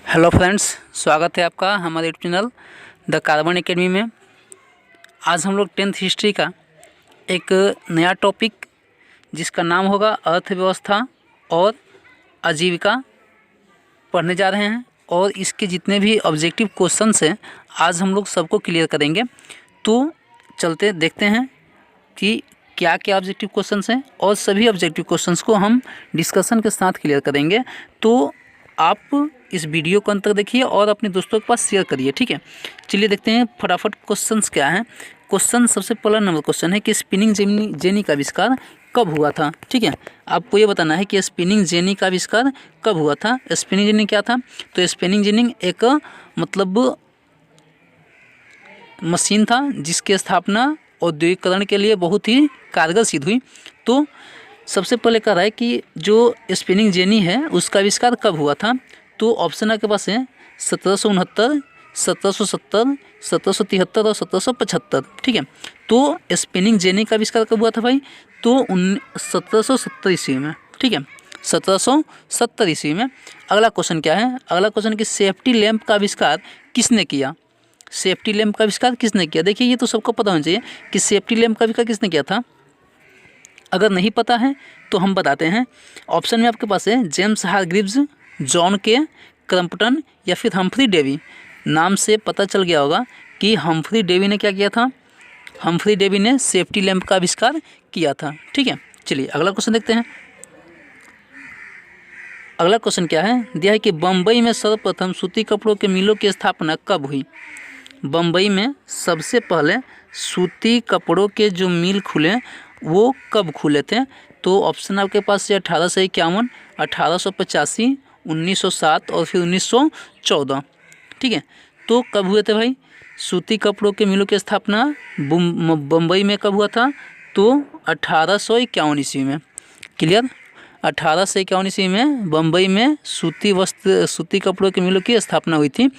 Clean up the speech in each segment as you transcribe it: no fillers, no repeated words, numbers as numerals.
Hello friends, स्वागत है आपका हमारे YouTube channel the carbon academy में। आज हम लोग 10th हिस्ट्री का एक नया टॉपिक जिसका नाम होगा अर्थव्यवस्था और आजीविका पढ़ने जा रहे हैं और इसके जितने भी ऑब्जेक्टिव क्वेश्चंस हैं आज हम लोग सबको क्लियर करेंगे। तो चलते देखते हैं कि क्या क्या ऑब्जेक्टिव क्वेश्चंस हैं और सभी ऑब्जेक्टिव क्वेश्चंस को हम डिस्कशन के साथ क्लियर करेंगे। तो आप इस वीडियो को अंत तक देखिए और अपने दोस्तों के पास शेयर करिए, ठीक है। चलिए देखते हैं फटाफट क्वेश्चंस क्या हैं। क्वेश्चन सबसे पहला नंबर क्वेश्चन है कि स्पिनिंग जेनी का आविष्कार कब हुआ था, ठीक है। आपको ये बताना है कि स्पिनिंग जेनी का आविष्कार कब हुआ था। स्पिनिंग जेनी क्या था? तो स्पिनिंग जेनी एक मतलब मशीन था जिसकी स्थापना औद्योगिकरण के लिए बहुत ही कारगर सिद्ध हुई। तो सबसे पहले कह रहा है कि जो स्पिनिंग जेनी है उसका आविष्कार कब हुआ था। तो ऑप्शन आपके पास है 1769, 1770, 1773 और 1775, ठीक है। तो स्पिनिंग जेनी का आविष्कार कब हुआ था भाई? तो 1770 ईस्वी में, ठीक है, 1770 ईस्वी में। अगला क्वेश्चन क्या है? अगला क्वेश्चन कि सेफ्टी लैंप का आविष्कार किसने किया? सेफ्टी लैंप का आविष्कार किसने किया? देखिए ये तो सबको पता होना चाहिए कि सेफ्टी लैंप का आविष्कार किसने किया था। अगर नहीं पता है तो हम बताते हैं। ऑप्शन में आपके पास है जेम्स हारग्रीव्स, जॉन के क्रम्पटन या फिर हम्फ्री डेवी। नाम से पता चल गया होगा कि हम्फ्री डेवी ने क्या किया था। हम्फ्री डेवी ने सेफ्टी लैंप का आविष्कार किया था, ठीक है। चलिए अगला क्वेश्चन देखते हैं। अगला क्वेश्चन क्या है? दिया है कि बम्बई में सर्वप्रथम सूती कपड़ों के मिलों की स्थापना कब हुई? बम्बई में सबसे पहले सूती कपड़ों के जो मिल खुले वो कब खुले थे? तो ऑप्शन आपके पास है 1851, 1885, 1907 और फिर 1914, ठीक है। तो कब हुए थे भाई सूती कपड़ों के मिलों की स्थापना? बम्बई में कब हुआ था? तो 1851 ईस्वी में। क्लियर? 1851 ईस्वी में बम्बई में सूती कपड़ों के मिलों की स्थापना हुई थी।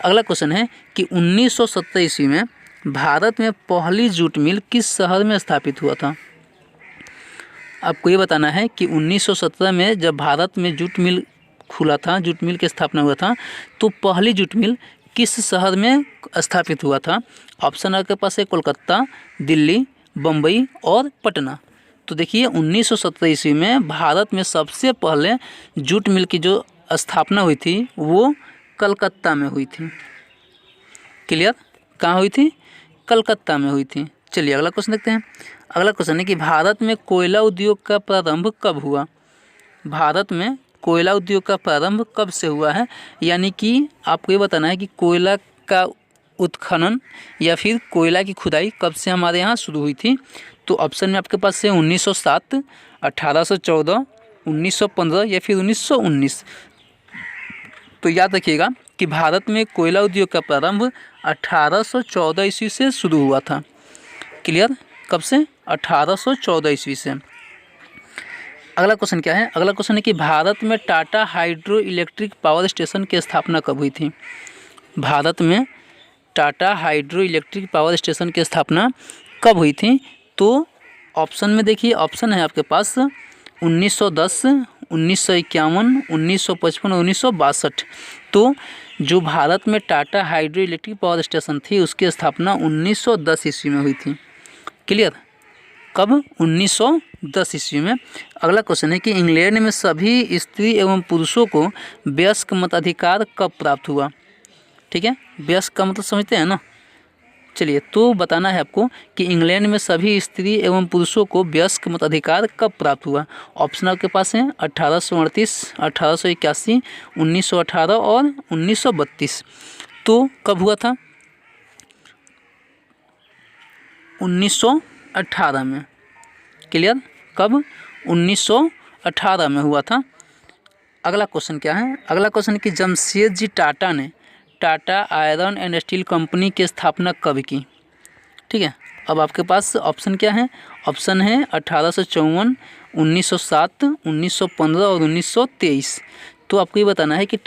अगला क्वेश्चन है कि 1970 ईस्वी में भारत में पहली जूट मिल किस शहर में स्थापित हुआ था? आपको ये बताना है कि 1917 में जब भारत में जूट मिल खुला था, जूट मिल की स्थापना हुआ था, तो पहली जूट मिल किस शहर में स्थापित हुआ था? ऑप्शन आपके पास है कोलकाता, दिल्ली, बम्बई और पटना। तो देखिए 1917 ईस्वी में भारत में सबसे पहले जूट मिल की जो स्थापना हुई थी वो कलकत्ता में हुई थी। क्लियर? कहाँ हुई थी? कलकत्ता में हुई थी। चलिए अगला क्वेश्चन देखते हैं। अगला क्वेश्चन है कि भारत में कोयला उद्योग का प्रारंभ कब हुआ? भारत में कोयला उद्योग का प्रारंभ कब से हुआ है? यानी कि आपको ये बताना है कि कोयला का उत्खनन या फिर कोयला की खुदाई कब से हमारे यहाँ शुरू हुई थी। तो ऑप्शन में आपके पास है 1907, 1814, 1915 या फिर 1919। तो याद रखिएगा कि भारत में कोयला उद्योग का प्रारंभ 1814 ईस्वी से शुरू हुआ था। क्लियर? कब से? 1814 ईस्वी से। अगला क्वेश्चन क्या है? अगला क्वेश्चन है कि भारत में Tata hydro electric power station की स्थापना कब हुई थी? भारत में Tata hydro electric power station की स्थापना कब हुई थी? तो ऑप्शन में देखिए, ऑप्शन है आपके पास 1910, 1951, 1955 और 1962। तो जो भारत में Tata hydro electric power station थी उसकी स्थापना 1910 ईस्वी में हुई थी। क्लियर? कब? 1910 ईस्वी में। अगला क्वेश्चन है कि इंग्लैंड में सभी स्त्री एवं पुरुषों को वयस्क मताधिकार कब प्राप्त हुआ? ठीक है, वयस्क का मतलब समझते हैं ना। चलिए तो बताना है आपको कि इंग्लैंड में सभी स्त्री एवं पुरुषों को वयस्क मताधिकार कब प्राप्त हुआ। ऑप्शन आपके पास है 1838, 1881, 1918 और 1932। तो कब हुआ था? 1918 में। क्लियर? कब? 1918 में हुआ था। अगला क्वेश्चन क्या है? अगला क्वेश्चन कि जमशेदजी टाटा ने Tata iron and steel company की स्थापना कब की? ठीक है, अब आपके पास ऑप्शन क्या है? ऑप्शन है 1854, 1907, 1915 और 1923। तो आपको ये बताना है कि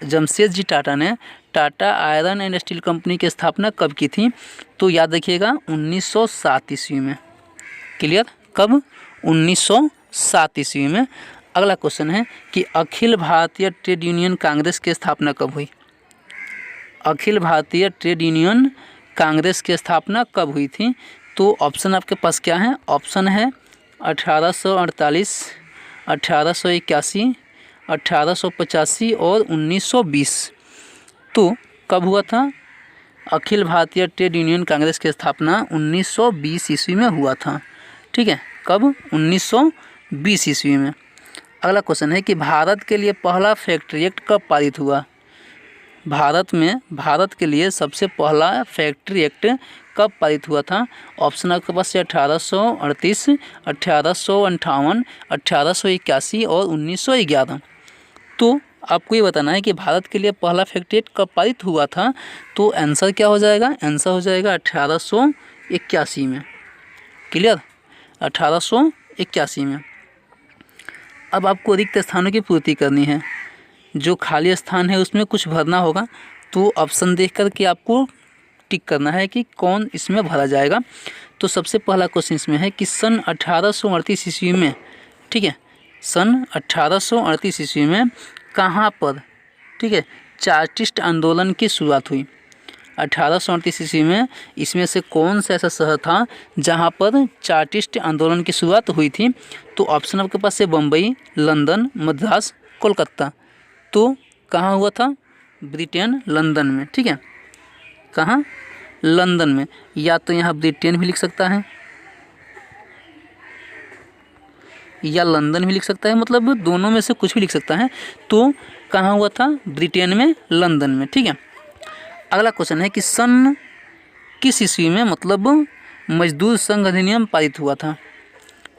जमशेदजी टाटा ने Tata iron and steel company की स्थापना कब की थी। तो याद रखिएगा 1907 ईस्वी में। क्लियर? कब? 1907 ईस्वी में। अगला क्वेश्चन है कि अखिल भारतीय ट्रेड यूनियन कांग्रेस की स्थापना कब हुई? अखिल भारतीय ट्रेड यूनियन कांग्रेस की स्थापना कब हुई थी? तो ऑप्शन आपके पास क्या है? ऑप्शन है 1848, 1881, 1885 और 1920। तो कब हुआ था? अखिल भारतीय ट्रेड यूनियन कांग्रेस की स्थापना 1920 ईस्वी में हुआ था। ठीक है, कब? 1920 ईस्वी में। अगला क्वेश्चन है कि भारत के लिए पहला फैक्ट्री एक्ट कब पारित हुआ? भारत के लिए सबसे पहला फैक्ट्री एक्ट कब पारित हुआ था? ऑप्शन आपके पास है 1838, 1858, 1881 और 1911। तो आपको ये बताना है कि भारत के लिए पहला फैक्ट्री एक्ट कब पारित हुआ था। तो आंसर क्या हो जाएगा? आंसर हो जाएगा 1881 में। क्लियर? 1881 में। अब आपको रिक्त स्थानों की पूर्ति करनी है। जो खाली स्थान है उसमें कुछ भरना होगा। तो ऑप्शन देख कर के आपको टिक करना है कि कौन इसमें भरा जाएगा। तो सबसे पहला क्वेश्चन इसमें है कि सन 1838 ईस्वी में, ठीक है, सन 1838 ईस्वी में कहाँ पर, ठीक है, चार्टिस्ट आंदोलन की शुरुआत हुई? 1838 ईस्वी में इसमें से कौन सा ऐसा शहर था जहाँ पर चार्टिस्ट आंदोलन की शुरुआत हुई थी? तो ऑप्शन आपके पास है बम्बई, लंदन, मद्रास, कोलकाता। तो कहाँ हुआ था? ब्रिटेन, लंदन में। ठीक है, कहाँ? लंदन में। या तो यहाँ ब्रिटेन भी लिख सकता है या लंदन भी लिख सकता है, मतलब दोनों में से कुछ भी लिख सकता है। तो कहाँ हुआ था? ब्रिटेन में, लंदन में। ठीक है। अगला क्वेश्चन है कि सन किस ईस्वी में मतलब मजदूर संघ अधिनियम पारित हुआ था?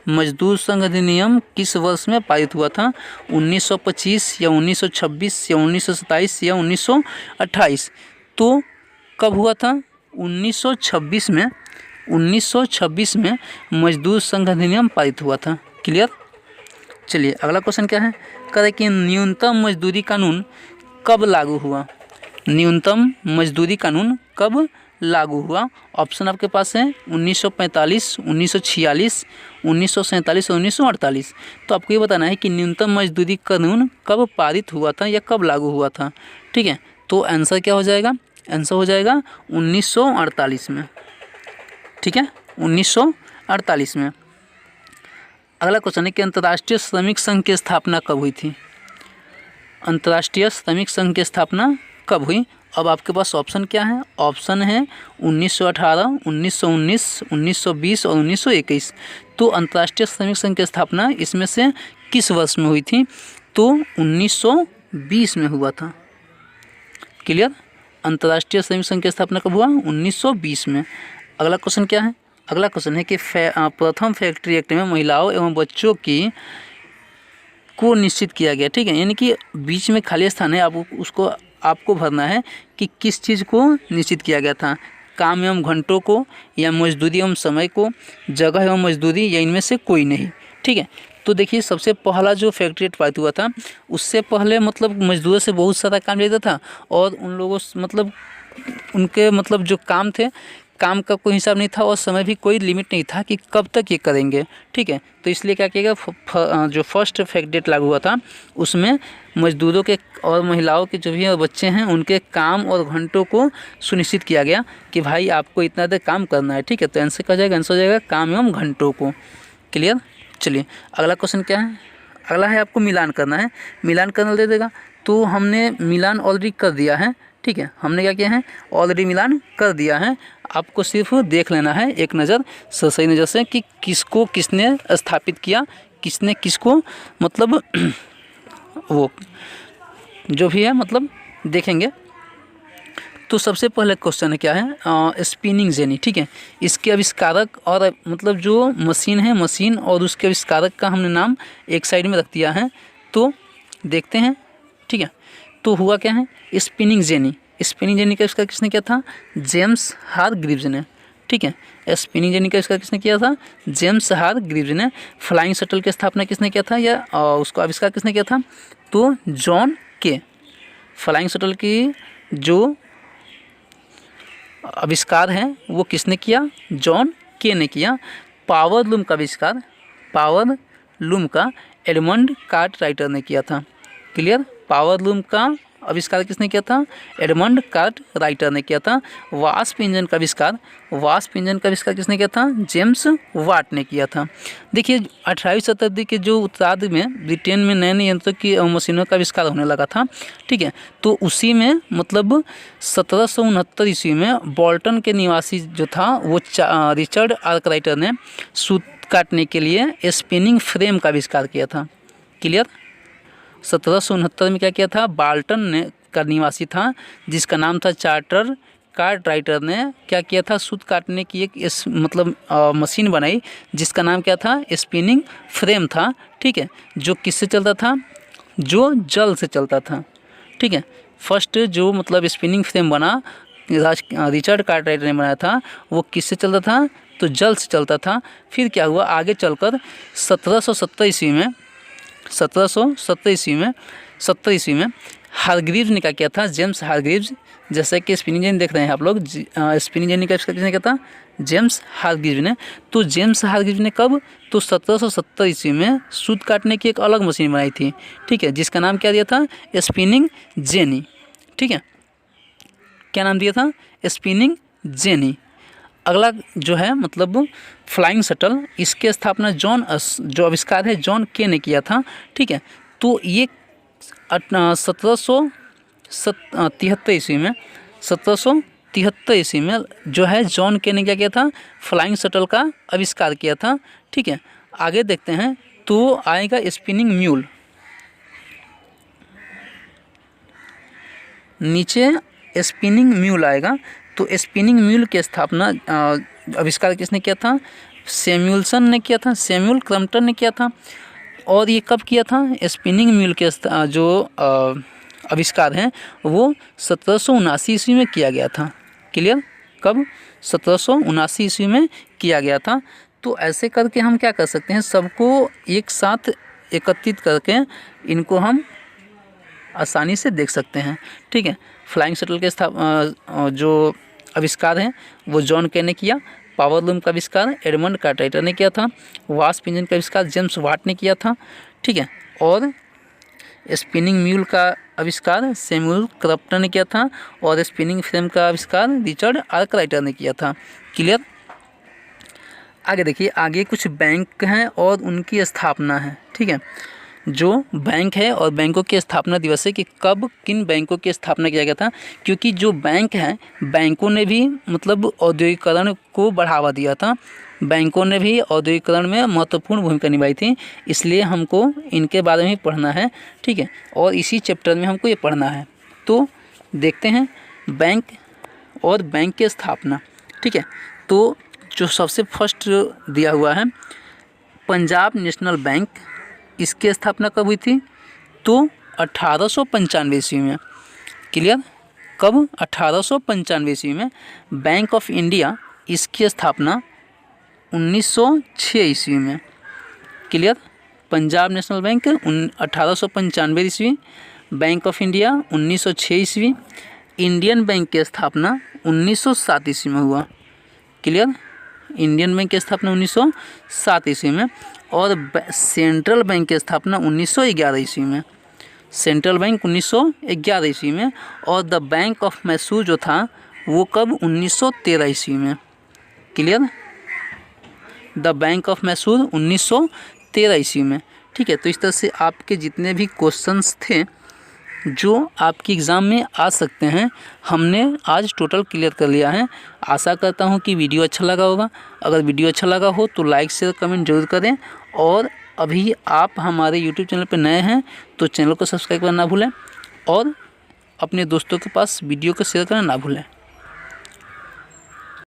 मजदूर संघ अधिनियम किस वर्ष में पारित हुआ था? 1925 या 1926 या 1927 या 1928। तो कब हुआ था? 1926 में। 1926 में मजदूर संघ अधिनियम पारित हुआ था। क्लियर? चलिए अगला क्वेश्चन क्या है? कह रहे कि न्यूनतम मजदूरी कानून कब लागू हुआ? न्यूनतम मजदूरी कानून कब लागू हुआ? ऑप्शन आपके पास है 1945, 1946, 1947 और 1948। तो आपको ये बताना है कि न्यूनतम मजदूरी कानून कब पारित हुआ था या कब लागू हुआ था। ठीक है, तो आंसर क्या हो जाएगा? आंसर हो जाएगा 1948 में। ठीक है, 1948 में। अगला क्वेश्चन है कि अंतर्राष्ट्रीय श्रमिक संघ की स्थापना कब हुई थी? अंतर्राष्ट्रीय श्रमिक संघ की स्थापना कब हुई? अब आपके पास ऑप्शन क्या है? ऑप्शन है 1918, 1919, 1920 और 1921। तो अंतर्राष्ट्रीय श्रमिक संघ की स्थापना इसमें से किस वर्ष में हुई थी? तो 1920 में हुआ था। क्लियर? अंतर्राष्ट्रीय श्रमिक संघ की स्थापना कब हुआ? 1920 में। अगला क्वेश्चन क्या है? अगला क्वेश्चन है कि प्रथम फैक्ट्री एक्ट में महिलाओं एवं बच्चों की को निश्चित किया गया। ठीक है, यानी कि बीच में खाली स्थान है, आपको भरना है कि किस चीज़ को निश्चित किया गया था। काम एवं घंटों को, या मजदूरी एवं समय को, जगह एवं मजदूरी, या इनमें से कोई नहीं। ठीक है, तो देखिए सबसे पहला जो फैक्ट्री एक्ट पारित हुआ था उससे पहले मतलब मजदूरों से बहुत सारा काम लेता था और उन लोगों मतलब उनके मतलब जो काम थे, काम का कोई हिसाब नहीं था और समय भी कोई लिमिट नहीं था कि कब तक ये करेंगे। ठीक है, तो इसलिए क्या किया, जो फर्स्ट फैक्ट्री एक्ट लागू हुआ था उसमें मजदूरों के और महिलाओं के जो भी बच्चे हैं उनके काम और घंटों को सुनिश्चित किया गया कि भाई आपको इतना देर काम करना है। ठीक है, तो आंसर क्या जाएगा? आंसर हो जाएगा काम एवं घंटों को। क्लियर? चलिए अगला क्वेश्चन क्या है? अगला है आपको मिलान करना है। मिलान करना दे देगा, तो हमने मिलान ऑलरेडी कर दिया है। ठीक है, हमने क्या किया है? ऑलरेडी मिलान कर दिया है। आपको सिर्फ देख लेना है एक नज़र, सही नज़र से कि किसको किसने स्थापित किया, किसने किसको मतलब वो जो भी है मतलब देखेंगे। तो सबसे पहले क्वेश्चन क्या है? Spinning jenny. ठीक है, इसके आविष्कारक और मतलब जो मशीन है, मशीन और उसके आविष्कारक का हमने नाम एक साइड में रख दिया है। तो देखते हैं। ठीक है, तो हुआ क्या है? Spinning jenny. स्पिनिंग जेनी का आविष्कार किसने किया था? जेम्स हारग्रीव्स ने। ठीक है, स्पिनिंग जेनी का आविष्कार किसने किया था? जेम्स हारग्रीव्स ने। फ्लाइंग शटल की स्थापना किसने किया था या उसका आविष्कार किसने किया था? तो जॉन के। फ्लाइंग शटल की जो आविष्कार है वो किसने किया? जॉन के ने किया। पावर लूम का आविष्कार, पावर लूम का एडमंड कार्टराइटर ने किया था। क्लियर। पावर लूम का आविष्कार किसने किया था? एडमंड कार्टराइटर ने किया था। वाष्प इंजन का आविष्कार किसने किया था? जेम्स वाट ने किया था। देखिए 18वीं शताब्दी के जो उत्तरार्ध में ब्रिटेन में नए नए यंत्रों की मशीनों का आविष्कार होने लगा था। ठीक है, तो उसी में मतलब 1769 ईस्वी में बोल्टन के निवासी जो था वो रिचर्ड आर्कराइटर ने सूत काटने के लिए स्पिनिंग फ्रेम का आविष्कार किया था। क्लियर। 1769 में क्या किया था? बाल्टन ने का निवासी था जिसका नाम था चार्टर कार्टराइटर ने क्या किया था? सूत काटने की एक मशीन बनाई जिसका नाम क्या था? स्पिनिंग फ्रेम था। ठीक है, जो किससे चलता था? जो जल से चलता था। ठीक है, फर्स्ट जो स्पिनिंग फ्रेम बना रिचर्ड कार्टराइटर ने बनाया था वो किससे चलता था? तो जल से चलता था। फिर क्या हुआ? आगे चलकर 1770 ईस्वी में हारग्रीव्स ने क्या किया था? जेम्स हारग्रीव्स, जैसे कि स्पिनिंग जेनी देख रहे हैं आप लोग, स्पिनिंग जेनी का किसने किया था? जेम्स हारग्रीव्स ने। तो जेम्स हारग्रीव्स ने कब? तो 1770 ईस्वी में सूत काटने की एक अलग मशीन बनाई थी। ठीक है, जिसका नाम क्या दिया था? Spinning jenny. ठीक है, क्या नाम दिया था? Spinning jenny. अगला जो है फ्लाइंग शटल, इसकी स्थापना जो आविष्कार है जॉन के ने किया था। ठीक है, तो ये 1773 ईस्वी में जो है जॉन के ने क्या किया था? फ्लाइंग शटल का आविष्कार किया था। ठीक है, आगे देखते हैं तो आएगा स्पिनिंग म्यूल। नीचे स्पिनिंग म्यूल आएगा। तो स्पिनिंग म्यूल की स्थापना आविष्कार किसने किया था? सैमुअलसन ने किया था, सैमुअल क्रम्पटन ने किया था। और ये कब किया था? स्पिनिंग म्यूल के जो आविष्कार हैं वो 1779 ईस्वी में किया गया था। क्लियर। कब? 1779 ईस्वी में किया गया था। तो ऐसे करके हम क्या कर सकते हैं? सबको एक साथ एकत्रित करके इनको हम आसानी से देख सकते हैं। ठीक है, फ्लाइंग शटल के जो आविष्कार हैं वो जॉन के ने किया। पावर लूम का आविष्कार एडमंड कार्टराइटर ने किया था। वाष्प इंजन का आविष्कार जेम्स वाट ने किया था। ठीक है, और स्पिनिंग म्यूल का आविष्कार सैमुअल क्रम्पटन ने किया था। और स्पिनिंग फ्रेम का आविष्कार रिचर्ड आर्कराइटर ने किया था। क्लियर। आगे देखिए, आगे कुछ बैंक हैं और उनकी स्थापना है। ठीक है, जो बैंक है और बैंकों की स्थापना दिवस है कि कब किन बैंकों की स्थापना किया गया था। क्योंकि जो बैंक हैं बैंकों ने भी औद्योगिकरण को बढ़ावा दिया था। बैंकों ने भी औद्योगिकरण में महत्वपूर्ण भूमिका निभाई थी, इसलिए हमको इनके बारे में पढ़ना है। ठीक है, और इसी चैप्टर में हमको ये पढ़ना है। तो देखते हैं बैंक और बैंक की स्थापना। ठीक है, तो जो सबसे फर्स्ट दिया हुआ है पंजाब नेशनल बैंक, इसकी स्थापना कब हुई थी? तो 1895 ईस्वी में। क्लियर। कब? 1895 ईस्वी में। बैंक ऑफ इंडिया, इसकी स्थापना 1906 ईस्वी में। क्लियर। पंजाब नेशनल बैंक 1895 ईस्वी, बैंक ऑफ इंडिया 1906 ईस्वी। इंडियन बैंक की स्थापना 1907 ईस्वी में हुआ। क्लियर। इंडियन बैंक की स्थापना 1907 ईस्वी में। और सेंट्रल बैंक की स्थापना 1911 ईस्वी में। सेंट्रल बैंक 1911 ईस्वी में। और द बैंक ऑफ मैसूर जो था वो कब? 1913 ईस्वी में। Clear. The bank of Mysore 1913 ईस्वी में। ठीक है, तो इस तरह से आपके जितने भी क्वेश्चंस थे जो आपकी एग्ज़ाम में आ सकते हैं हमने आज टोटल क्लियर कर लिया है। आशा करता हूं कि वीडियो अच्छा लगा होगा। अगर वीडियो अच्छा लगा हो तो लाइक शेयर कमेंट जरूर करें। और अभी आप हमारे यूट्यूब चैनल पर नए हैं तो चैनल को सब्सक्राइब करना ना भूलें और अपने दोस्तों के पास वीडियो को शेयर करना ना भूलें।